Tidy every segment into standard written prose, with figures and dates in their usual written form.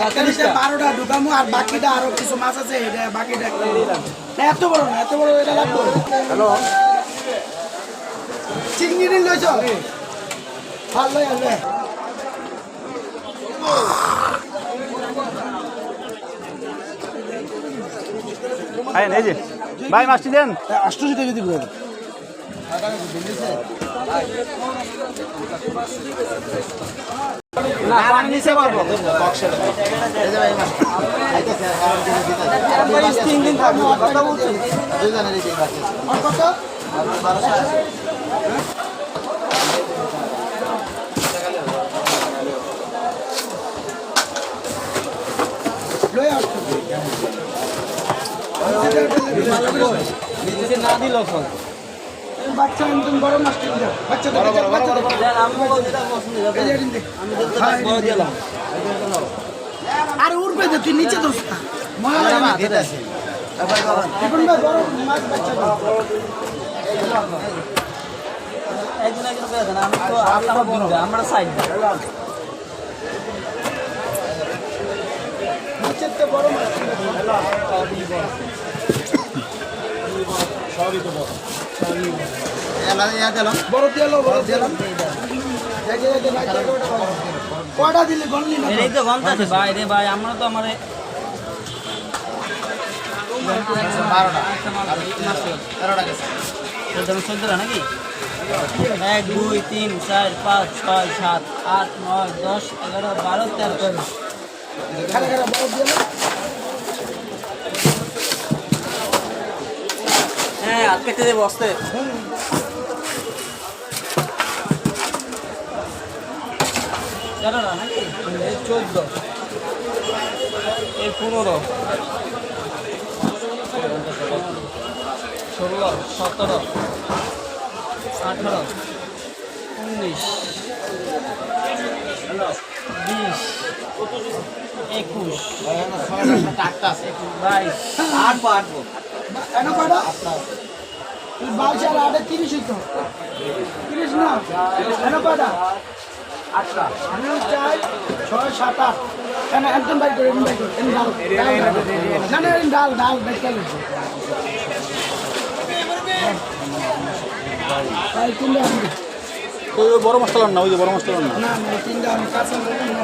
12টা ঢুকামো আর বাকিটা আরো কিছু মাছ আছে এটা বাকিটা এত বড় না এত বড় এটা লাগবে হ্যালো চিংড়ি লইছ ভালো হবে আয় এই যে ভাই মাছটি দেন 800 টাকা দিব না পানি নিচে পারবো তিন দিন থাকবো কথা বলছি দুজনের এই বাকি আর কত 1200 লই আসতো নিচে না দিল ফল বাচ্চা একদম বড় মাছ কিনে দাও বাচ্চা দেন আমি যেটা পছন্দ হবে আমি তো বড় দিলাম আর উড়বে তো তুই নিচে দোস না মজা লাগে না দিতেছি এখন ভাই বড় মাছ বাচ্চা দাও একজন একজন করে দেন আমি তো আপনারা বড় আমরা সাইড নিচে তো বড় মাছ সবই তো বড় বড় দিলাম কয়টা দিলে গণলি না এই তো গন্তাছে ভাই রে ভাই আমরা তো আমারে 12টা গেছে 14টা নাকি 1 2 3 4 5 6 7 8 9 10 11 12 13 খালি খালি বড় দিলাম হ্যাঁ আজকে কেটে বসতে নাকি 14 এই 15 16 17 18 19 20 21 22 এনো কয়টা 22 আর 8 30 হইতো 30 না এনো কয়টা 8টা 4 6 7 8 কেন একদম বাই করে এন ডাল না না এন ডাল দেখতে ভাই কিনলে আমি ওই বড় মশলা না ওই যে বড় মশলা না না না কিনলে আমি কাঁচা বলি না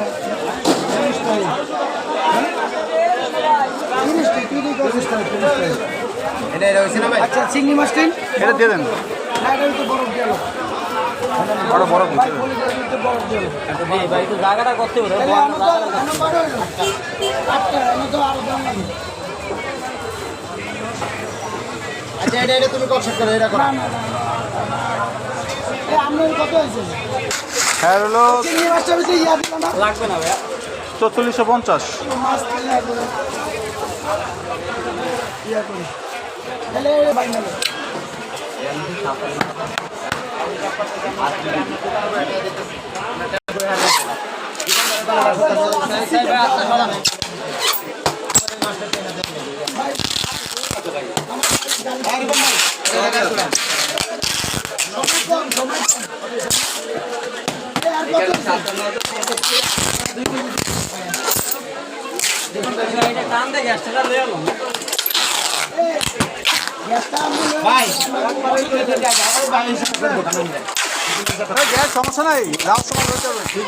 30 এটা হইছে না ভাই আচ্ছা চিংড়ি মাছ তিন এটা দিয়ে দেন না এটা তো বড় গেল বড় বড় ভাই বলি তো বড় গেল ভাই তো জায়গাটা করতে হবে তাহলে আমি তো এনো বড় হইলো আটটা আমি তো আর দাম লাগে আচ্ছা এটা তুমি কনসেপ্ট করো এটা না না আপনার কত হয়েছে হ্যাঁ হলো চিংড়ি মাছটা বেশি ইয়া দিল না লাগবে না ভাইয়া 4450 মাছ ইয়া করে তাহলে বাইনা টান দে গ্যাসটা লয়ে আলো গ্যাস সমস্যা নাই লাস্ট সময় হয়ে যাবে ঠিক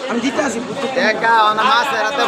আমি দিতে আসি আছে